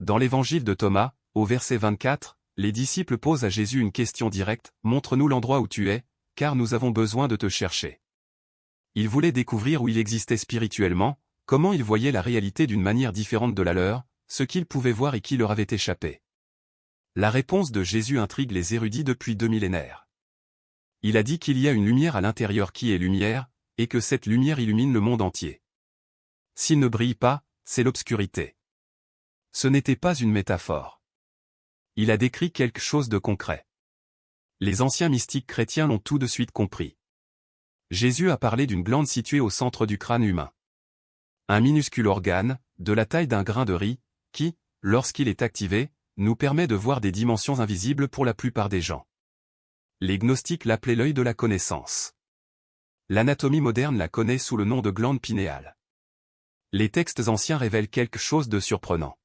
Dans l'évangile de Thomas, au verset 24, les disciples posent à Jésus une question directe, « Montre-nous l'endroit où tu es, car nous avons besoin de te chercher. » Ils voulaient découvrir où il existait spirituellement, comment il voyait la réalité d'une manière différente de la leur, ce qu'il pouvait voir et qui leur avait échappé. La réponse de Jésus intrigue les érudits depuis 2 millénaires. Il a dit qu'il y a une lumière à l'intérieur qui est lumière, et que cette lumière illumine le monde entier. S'il ne brille pas, c'est l'obscurité. Ce n'était pas une métaphore. Il a décrit quelque chose de concret. Les anciens mystiques chrétiens l'ont tout de suite compris. Jésus a parlé d'une glande située au centre du crâne humain. Un minuscule organe, de la taille d'un grain de riz, qui, lorsqu'il est activé, nous permet de voir des dimensions invisibles pour la plupart des gens. Les gnostiques l'appelaient l'œil de la connaissance. L'anatomie moderne la connaît sous le nom de glande pinéale. Les textes anciens révèlent quelque chose de surprenant.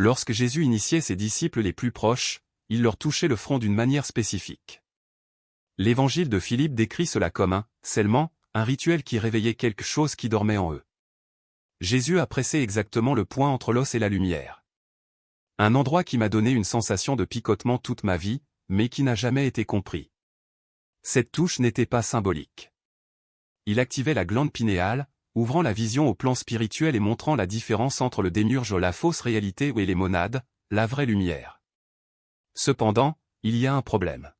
Lorsque Jésus initiait ses disciples les plus proches, il leur touchait le front d'une manière spécifique. L'évangile de Philippe décrit cela comme un « scellement », un rituel qui réveillait quelque chose qui dormait en eux. Jésus a pressé exactement le point entre l'os et la lumière. Un endroit qui m'a donné une sensation de picotement toute ma vie, mais qui n'a jamais été compris. Cette touche n'était pas symbolique. Il activait la glande pinéale, ouvrant la vision au plan spirituel et montrant la différence entre le démiurge, la fausse réalité et les monades, la vraie lumière. Cependant, il y a un problème.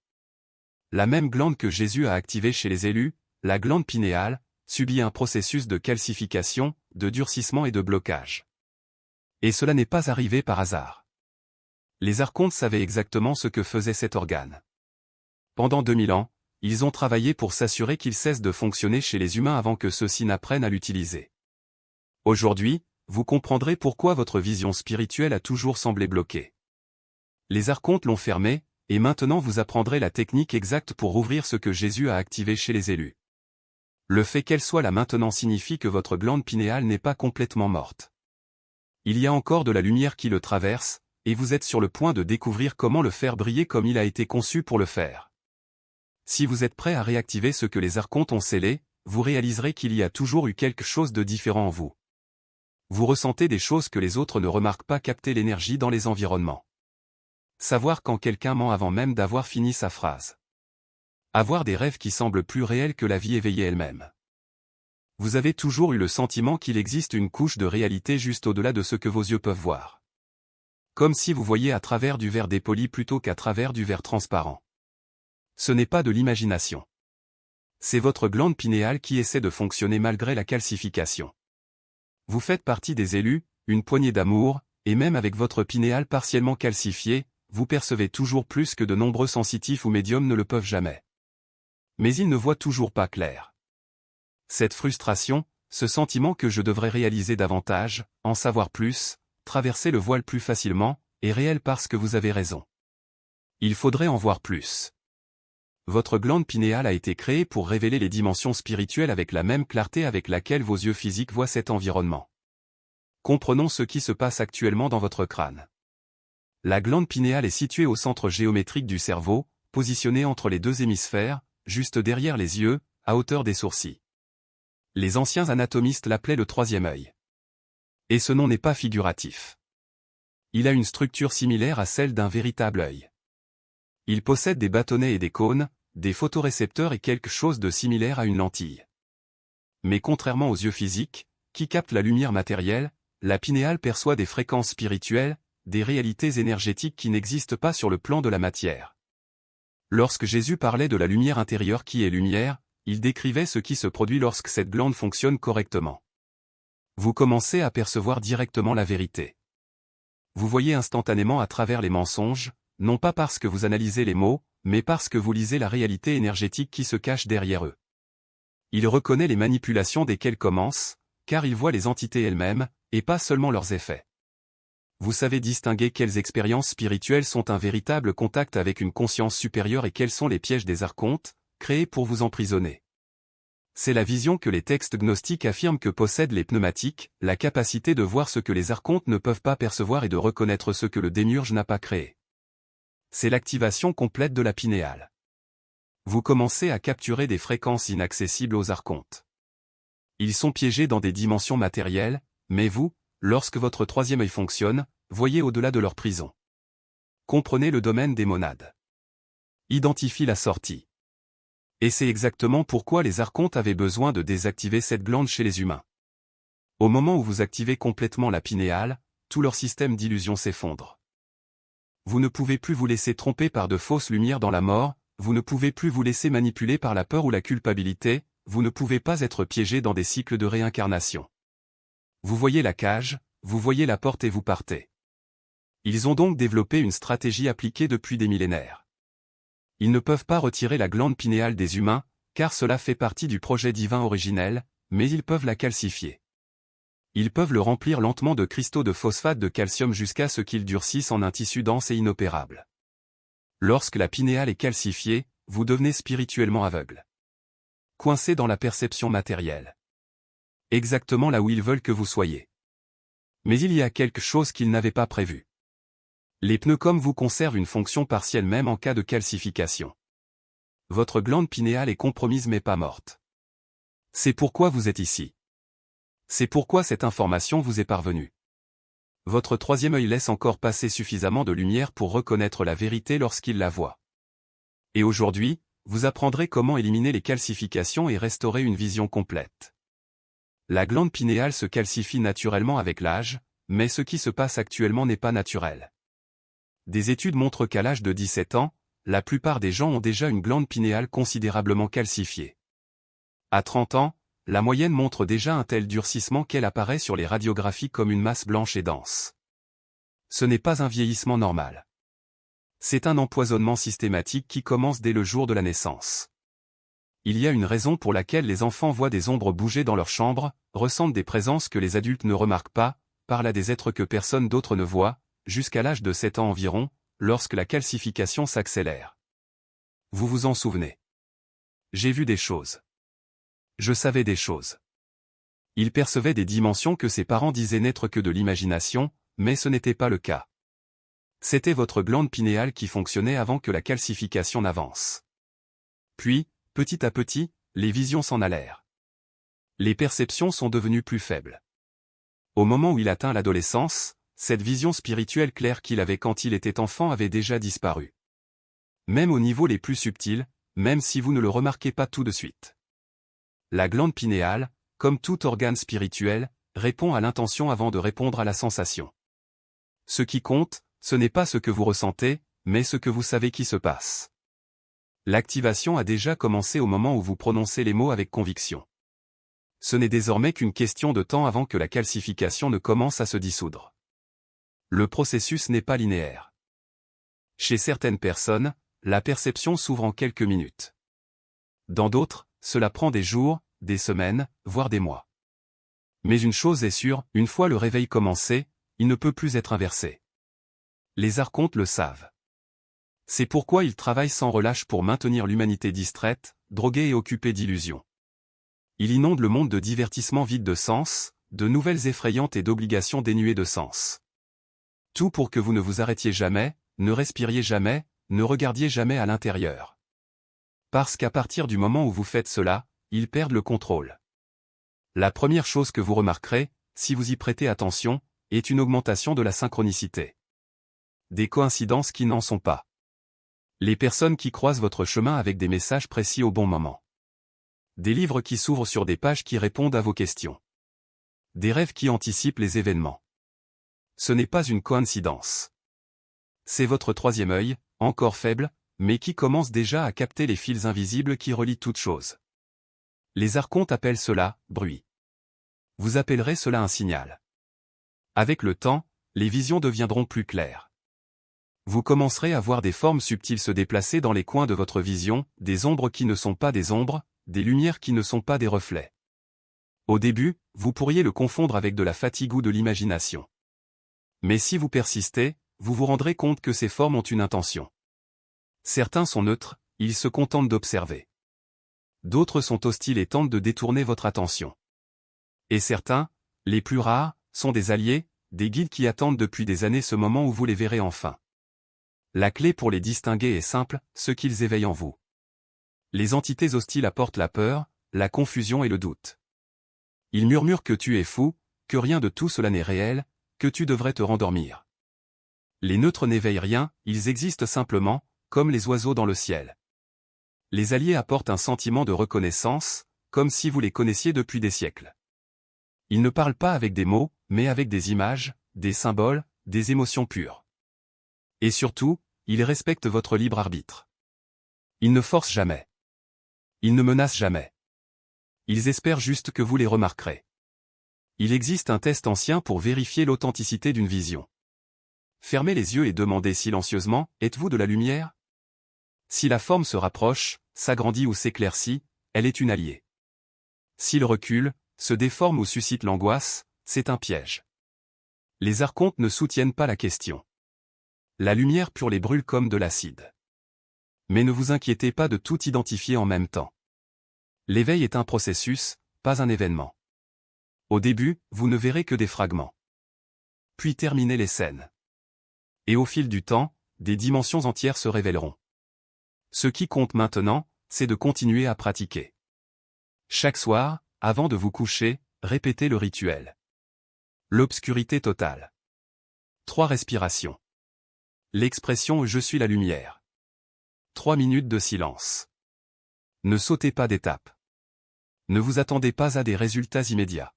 La même glande que Jésus a activée chez les élus, la glande pinéale, subit un processus de calcification, de durcissement et de blocage. Et cela n'est pas arrivé par hasard. Les archontes savaient exactement ce que faisait cet organe. Pendant 2000 ans, ils ont travaillé pour s'assurer qu'il cesse de fonctionner chez les humains avant que ceux-ci n'apprennent à l'utiliser. Aujourd'hui, vous comprendrez pourquoi votre vision spirituelle a toujours semblé bloquée. Les archontes l'ont fermé, et maintenant vous apprendrez la technique exacte pour ouvrir ce que Jésus a activé chez les élus. Le fait qu'elle soit là maintenant signifie que votre glande pinéale n'est pas complètement morte. Il y a encore de la lumière qui le traverse, et vous êtes sur le point de découvrir comment le faire briller comme il a été conçu pour le faire. Si vous êtes prêt à réactiver ce que les archontes ont scellé, vous réaliserez qu'il y a toujours eu quelque chose de différent en vous. Vous ressentez des choses que les autres ne remarquent pas, capter l'énergie dans les environnements. Savoir quand quelqu'un ment avant même d'avoir fini sa phrase. Avoir des rêves qui semblent plus réels que la vie éveillée elle-même. Vous avez toujours eu le sentiment qu'il existe une couche de réalité juste au-delà de ce que vos yeux peuvent voir. Comme si vous voyiez à travers du verre dépoli plutôt qu'à travers du verre transparent. Ce n'est pas de l'imagination. C'est votre glande pinéale qui essaie de fonctionner malgré la calcification. Vous faites partie des élus, une poignée d'amour, et même avec votre pinéale partiellement calcifiée, vous percevez toujours plus que de nombreux sensitifs ou médiums ne le peuvent jamais. Mais ils ne voient toujours pas clair. Cette frustration, ce sentiment que je devrais réaliser davantage, en savoir plus, traverser le voile plus facilement, est réel parce que vous avez raison. Il faudrait en voir plus. Votre glande pinéale a été créée pour révéler les dimensions spirituelles avec la même clarté avec laquelle vos yeux physiques voient cet environnement. Comprenons ce qui se passe actuellement dans votre crâne. La glande pinéale est située au centre géométrique du cerveau, positionnée entre les deux hémisphères, juste derrière les yeux, à hauteur des sourcils. Les anciens anatomistes l'appelaient le troisième œil. Et ce nom n'est pas figuratif. Il a une structure similaire à celle d'un véritable œil. Il possède des bâtonnets et des cônes, des photorécepteurs et quelque chose de similaire à une lentille. Mais contrairement aux yeux physiques, qui captent la lumière matérielle, la pinéale perçoit des fréquences spirituelles, des réalités énergétiques qui n'existent pas sur le plan de la matière. Lorsque Jésus parlait de la lumière intérieure qui est lumière, il décrivait ce qui se produit lorsque cette glande fonctionne correctement. Vous commencez à percevoir directement la vérité. Vous voyez instantanément à travers les mensonges, non pas parce que vous analysez les mots, mais parce que vous lisez la réalité énergétique qui se cache derrière eux. Il reconnaît les manipulations dès qu'elles commencent, car il voit les entités elles-mêmes, et pas seulement leurs effets. Vous savez distinguer quelles expériences spirituelles sont un véritable contact avec une conscience supérieure et quels sont les pièges des archontes, créés pour vous emprisonner. C'est la vision que les textes gnostiques affirment que possèdent les pneumatiques, la capacité de voir ce que les archontes ne peuvent pas percevoir et de reconnaître ce que le démiurge n'a pas créé. C'est l'activation complète de la pinéale. Vous commencez à capturer des fréquences inaccessibles aux archontes. Ils sont piégés dans des dimensions matérielles, mais vous, lorsque votre troisième œil fonctionne, voyez au-delà de leur prison. Comprenez le domaine des monades. Identifie la sortie. Et c'est exactement pourquoi les archontes avaient besoin de désactiver cette glande chez les humains. Au moment où vous activez complètement la pinéale, tout leur système d'illusion s'effondre. Vous ne pouvez plus vous laisser tromper par de fausses lumières dans la mort, vous ne pouvez plus vous laisser manipuler par la peur ou la culpabilité, vous ne pouvez pas être piégé dans des cycles de réincarnation. Vous voyez la cage, vous voyez la porte et vous partez. Ils ont donc développé une stratégie appliquée depuis des millénaires. Ils ne peuvent pas retirer la glande pinéale des humains, car cela fait partie du projet divin originel, mais ils peuvent la calcifier. Ils peuvent le remplir lentement de cristaux de phosphate de calcium jusqu'à ce qu'il durcisse en un tissu dense et inopérable. Lorsque la pinéale est calcifiée, vous devenez spirituellement aveugle. Coincé dans la perception matérielle. Exactement là où ils veulent que vous soyez. Mais il y a quelque chose qu'ils n'avaient pas prévu. Les pneus comme vous conservent une fonction partielle même en cas de calcification. Votre glande pinéale est compromise mais pas morte. C'est pourquoi vous êtes ici. C'est pourquoi cette information vous est parvenue. Votre troisième œil laisse encore passer suffisamment de lumière pour reconnaître la vérité lorsqu'il la voit. Et aujourd'hui, vous apprendrez comment éliminer les calcifications et restaurer une vision complète. La glande pinéale se calcifie naturellement avec l'âge, mais ce qui se passe actuellement n'est pas naturel. Des études montrent qu'à l'âge de 17 ans, la plupart des gens ont déjà une glande pinéale considérablement calcifiée. À 30 ans, la moyenne montre déjà un tel durcissement qu'elle apparaît sur les radiographies comme une masse blanche et dense. Ce n'est pas un vieillissement normal. C'est un empoisonnement systématique qui commence dès le jour de la naissance. Il y a une raison pour laquelle les enfants voient des ombres bouger dans leur chambre, ressentent des présences que les adultes ne remarquent pas, parlent à des êtres que personne d'autre ne voit, jusqu'à l'âge de 7 ans environ, lorsque la calcification s'accélère. Vous vous en souvenez. J'ai vu des choses. Je savais des choses. Il percevait des dimensions que ses parents disaient n'être que de l'imagination, mais ce n'était pas le cas. C'était votre glande pinéale qui fonctionnait avant que la calcification n'avance. Puis, petit à petit, les visions s'en allèrent. Les perceptions sont devenues plus faibles. Au moment où il atteint l'adolescence, cette vision spirituelle claire qu'il avait quand il était enfant avait déjà disparu. Même au niveau les plus subtils, même si vous ne le remarquez pas tout de suite. La glande pinéale, comme tout organe spirituel, répond à l'intention avant de répondre à la sensation. Ce qui compte, ce n'est pas ce que vous ressentez, mais ce que vous savez qui se passe. L'activation a déjà commencé au moment où vous prononcez les mots avec conviction. Ce n'est désormais qu'une question de temps avant que la calcification ne commence à se dissoudre. Le processus n'est pas linéaire. Chez certaines personnes, la perception s'ouvre en quelques minutes. Dans d'autres, cela prend des jours, des semaines, voire des mois. Mais une chose est sûre, une fois le réveil commencé, il ne peut plus être inversé. Les archontes le savent. C'est pourquoi ils travaillent sans relâche pour maintenir l'humanité distraite, droguée et occupée d'illusions. Ils inondent le monde de divertissements vides de sens, de nouvelles effrayantes et d'obligations dénuées de sens. Tout pour que vous ne vous arrêtiez jamais, ne respiriez jamais, ne regardiez jamais à l'intérieur. Parce qu'à partir du moment où vous faites cela, ils perdent le contrôle. La première chose que vous remarquerez, si vous y prêtez attention, est une augmentation de la synchronicité. Des coïncidences qui n'en sont pas. Les personnes qui croisent votre chemin avec des messages précis au bon moment. Des livres qui s'ouvrent sur des pages qui répondent à vos questions. Des rêves qui anticipent les événements. Ce n'est pas une coïncidence. C'est votre troisième œil, encore faible, mais qui commence déjà à capter les fils invisibles qui relient toutes choses. Les archontes appellent cela « bruit ». Vous appellerez cela un signal. Avec le temps, les visions deviendront plus claires. Vous commencerez à voir des formes subtiles se déplacer dans les coins de votre vision, des ombres qui ne sont pas des ombres, des lumières qui ne sont pas des reflets. Au début, vous pourriez le confondre avec de la fatigue ou de l'imagination. Mais si vous persistez, vous vous rendrez compte que ces formes ont une intention. Certains sont neutres, ils se contentent d'observer. D'autres sont hostiles et tentent de détourner votre attention. Et certains, les plus rares, sont des alliés, des guides qui attendent depuis des années ce moment où vous les verrez enfin. La clé pour les distinguer est simple, ce qu'ils éveillent en vous. Les entités hostiles apportent la peur, la confusion et le doute. Ils murmurent que tu es fou, que rien de tout cela n'est réel, que tu devrais te rendormir. Les neutres n'éveillent rien, ils existent simplement, comme les oiseaux dans le ciel. Les alliés apportent un sentiment de reconnaissance, comme si vous les connaissiez depuis des siècles. Ils ne parlent pas avec des mots, mais avec des images, des symboles, des émotions pures. Et surtout, ils respectent votre libre arbitre. Ils ne forcent jamais. Ils ne menacent jamais. Ils espèrent juste que vous les remarquerez. Il existe un test ancien pour vérifier l'authenticité d'une vision. Fermez les yeux et demandez silencieusement, êtes-vous de la lumière? Si la forme se rapproche, s'agrandit ou s'éclaircit, elle est une alliée. S'il recule, se déforme ou suscite l'angoisse, c'est un piège. Les archontes ne soutiennent pas la question. La lumière pure les brûle comme de l'acide. Mais ne vous inquiétez pas de tout identifier en même temps. L'éveil est un processus, pas un événement. Au début, vous ne verrez que des fragments. Puis terminez les scènes. Et au fil du temps, des dimensions entières se révéleront. Ce qui compte maintenant, c'est de continuer à pratiquer. Chaque soir, avant de vous coucher, répétez le rituel. L'obscurité totale. 3 respirations. L'expression « Je suis la lumière ». 3 minutes de silence. Ne sautez pas d'étape. Ne vous attendez pas à des résultats immédiats.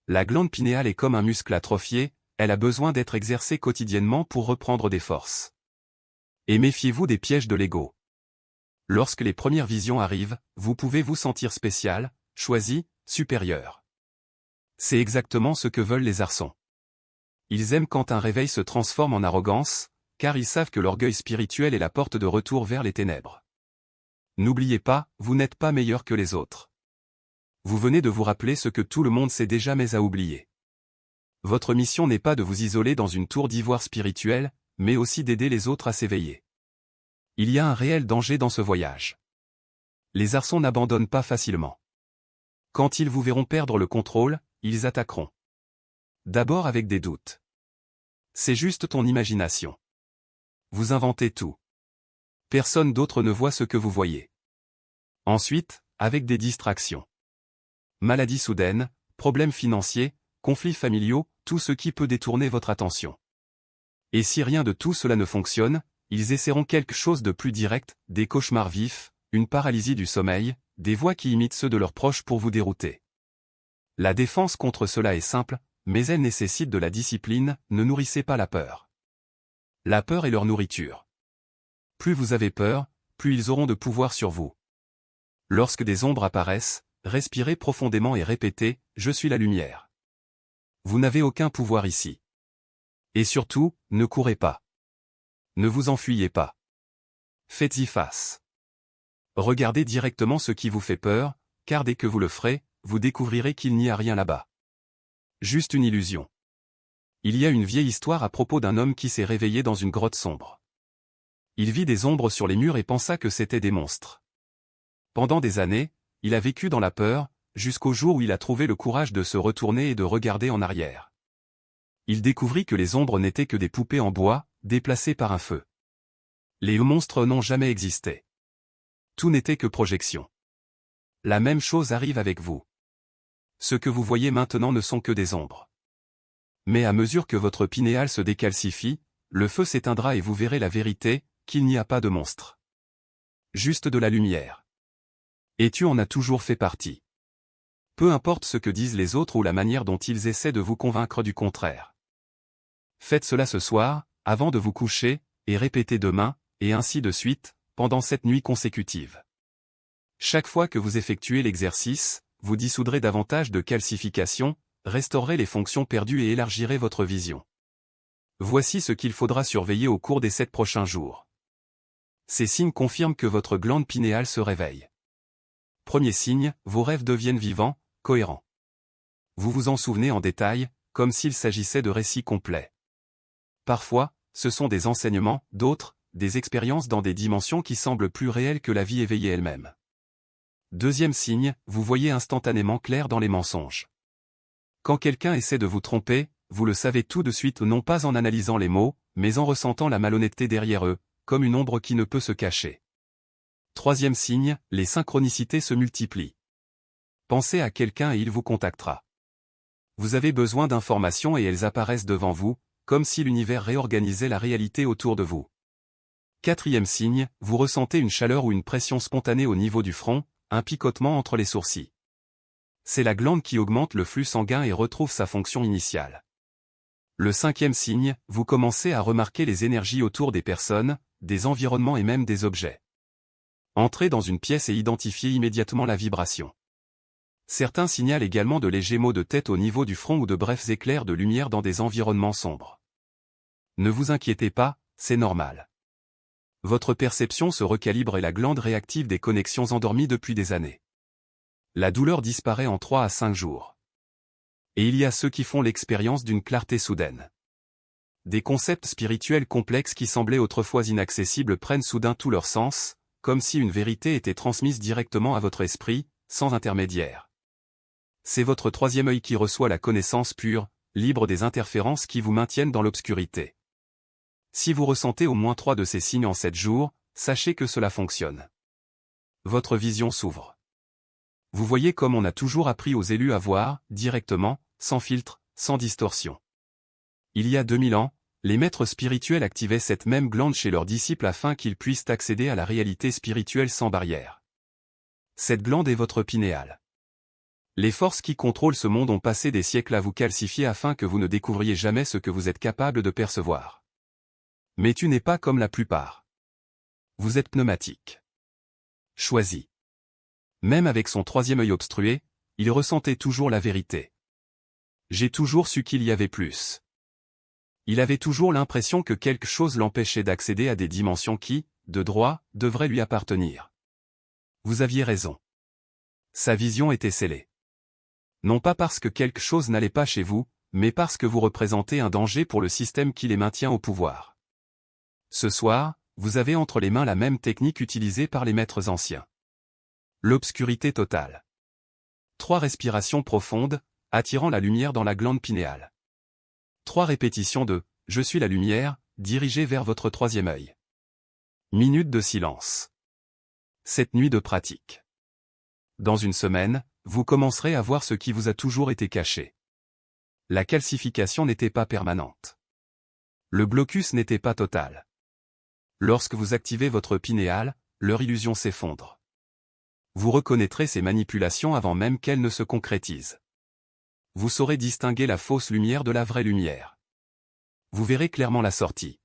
La glande pinéale est comme un muscle atrophié, elle a besoin d'être exercée quotidiennement pour reprendre des forces. Et méfiez-vous des pièges de l'ego. Lorsque les premières visions arrivent, vous pouvez vous sentir spécial, choisi, supérieur. C'est exactement ce que veulent les arçons. Ils aiment quand un réveil se transforme en arrogance, car ils savent que l'orgueil spirituel est la porte de retour vers les ténèbres. N'oubliez pas, vous n'êtes pas meilleur que les autres. Vous venez de vous rappeler ce que tout le monde sait déjà mais a oublié. Votre mission n'est pas de vous isoler dans une tour d'ivoire spirituelle, mais aussi d'aider les autres à s'éveiller. Il y a un réel danger dans ce voyage. Les arçons n'abandonnent pas facilement. Quand ils vous verront perdre le contrôle, ils attaqueront. D'abord avec des doutes. C'est juste ton imagination. Vous inventez tout. Personne d'autre ne voit ce que vous voyez. Ensuite, avec des distractions. Maladie soudaine, problèmes financiers, conflits familiaux, tout ce qui peut détourner votre attention. Et si rien de tout cela ne fonctionne, ils essaieront quelque chose de plus direct, des cauchemars vifs, une paralysie du sommeil, des voix qui imitent ceux de leurs proches pour vous dérouter. La défense contre cela est simple, mais elle nécessite de la discipline, ne nourrissez pas la peur. La peur est leur nourriture. Plus vous avez peur, plus ils auront de pouvoir sur vous. Lorsque des ombres apparaissent, respirez profondément et répétez « Je suis la lumière ». Vous n'avez aucun pouvoir ici. Et surtout, ne courez pas. Ne vous enfuyez pas. Faites-y face. Regardez directement ce qui vous fait peur, car dès que vous le ferez, vous découvrirez qu'il n'y a rien là-bas. Juste une illusion. Il y a une vieille histoire à propos d'un homme qui s'est réveillé dans une grotte sombre. Il vit des ombres sur les murs et pensa que c'étaient des monstres. Pendant des années, il a vécu dans la peur, jusqu'au jour où il a trouvé le courage de se retourner et de regarder en arrière. Il découvrit que les ombres n'étaient que des poupées en bois, déplacées par un feu. Les monstres n'ont jamais existé. Tout n'était que projection. La même chose arrive avec vous. Ce que vous voyez maintenant ne sont que des ombres. Mais à mesure que votre pinéal se décalcifie, le feu s'éteindra et vous verrez la vérité, qu'il n'y a pas de monstre. Juste de la lumière. Et tu en as toujours fait partie. Peu importe ce que disent les autres ou la manière dont ils essaient de vous convaincre du contraire. Faites cela ce soir, avant de vous coucher, et répétez demain, et ainsi de suite, pendant 7 nuits consécutives. Chaque fois que vous effectuez l'exercice, vous dissoudrez davantage de calcification, restaurerez les fonctions perdues et élargirez votre vision. Voici ce qu'il faudra surveiller au cours des 7 prochains jours. Ces signes confirment que votre glande pinéale se réveille. Premier signe, vos rêves deviennent vivants, cohérents. Vous vous en souvenez en détail, comme s'il s'agissait de récits complets. Parfois, ce sont des enseignements, d'autres, des expériences dans des dimensions qui semblent plus réelles que la vie éveillée elle-même. Deuxième signe, vous voyez instantanément clair dans les mensonges. Quand quelqu'un essaie de vous tromper, vous le savez tout de suite non pas en analysant les mots, mais en ressentant la malhonnêteté derrière eux, comme une ombre qui ne peut se cacher. Troisième signe, les synchronicités se multiplient. Pensez à quelqu'un et il vous contactera. Vous avez besoin d'informations et elles apparaissent devant vous, comme si l'univers réorganisait la réalité autour de vous. Quatrième signe, vous ressentez une chaleur ou une pression spontanée au niveau du front, un picotement entre les sourcils. C'est la glande qui augmente le flux sanguin et retrouve sa fonction initiale. Le cinquième signe, vous commencez à remarquer les énergies autour des personnes, des environnements et même des objets. Entrez dans une pièce et identifiez immédiatement la vibration. Certains signalent également de légers maux de tête au niveau du front ou de brefs éclairs de lumière dans des environnements sombres. Ne vous inquiétez pas, c'est normal. Votre perception se recalibre et la glande réactive des connexions endormies depuis des années. La douleur disparaît en 3 à 5 jours. Et il y a ceux qui font l'expérience d'une clarté soudaine. Des concepts spirituels complexes qui semblaient autrefois inaccessibles prennent soudain tout leur sens, comme si une vérité était transmise directement à votre esprit, sans intermédiaire. C'est votre troisième œil qui reçoit la connaissance pure, libre des interférences qui vous maintiennent dans l'obscurité. Si vous ressentez au moins 3 de ces signes en 7 jours, sachez que cela fonctionne. Votre vision s'ouvre. Vous voyez comme on a toujours appris aux élus à voir, directement, sans filtre, sans distorsion. Il y a 2000 ans, les maîtres spirituels activaient cette même glande chez leurs disciples afin qu'ils puissent accéder à la réalité spirituelle sans barrière. Cette glande est votre pinéale. Les forces qui contrôlent ce monde ont passé des siècles à vous calcifier afin que vous ne découvriez jamais ce que vous êtes capable de percevoir. Mais tu n'es pas comme la plupart. Vous êtes pneumatique. Choisi. Même avec son troisième œil obstrué, il ressentait toujours la vérité. J'ai toujours su qu'il y avait plus. Il avait toujours l'impression que quelque chose l'empêchait d'accéder à des dimensions qui, de droit, devraient lui appartenir. Vous aviez raison. Sa vision était scellée. Non pas parce que quelque chose n'allait pas chez vous, mais parce que vous représentez un danger pour le système qui les maintient au pouvoir. Ce soir, vous avez entre les mains la même technique utilisée par les maîtres anciens. L'obscurité totale. 3 respirations profondes, attirant la lumière dans la glande pinéale. 3 répétitions de « Je suis la lumière » dirigées vers votre troisième œil. Minute de silence. Cette nuit de pratique. Dans une semaine, vous commencerez à voir ce qui vous a toujours été caché. La calcification n'était pas permanente. Le blocus n'était pas total. Lorsque vous activez votre pinéale, leur illusion s'effondre. Vous reconnaîtrez ces manipulations avant même qu'elles ne se concrétisent. Vous saurez distinguer la fausse lumière de la vraie lumière. Vous verrez clairement la sortie.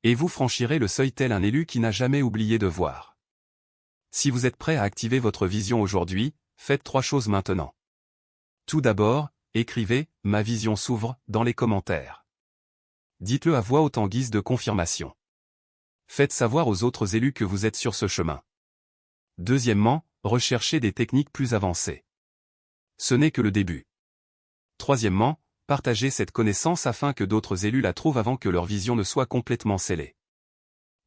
Et vous franchirez le seuil tel un élu qui n'a jamais oublié de voir. Si vous êtes prêt à activer votre vision aujourd'hui, faites 3 choses maintenant. Tout d'abord, écrivez « Ma vision s'ouvre » dans les commentaires. Dites-le à voix haute en guise de confirmation. Faites savoir aux autres élus que vous êtes sur ce chemin. Deuxièmement, recherchez des techniques plus avancées. Ce n'est que le début. Troisièmement, partagez cette connaissance afin que d'autres élus la trouvent avant que leur vision ne soit complètement scellée.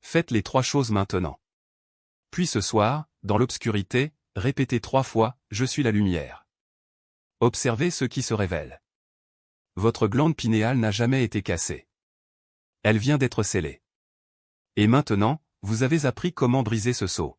Faites les 3 choses maintenant. Puis ce soir, dans l'obscurité, répétez 3 fois « Je suis la lumière ». Observez ce qui se révèle. Votre glande pinéale n'a jamais été cassée. Elle vient d'être scellée. Et maintenant, vous avez appris comment briser ce sceau.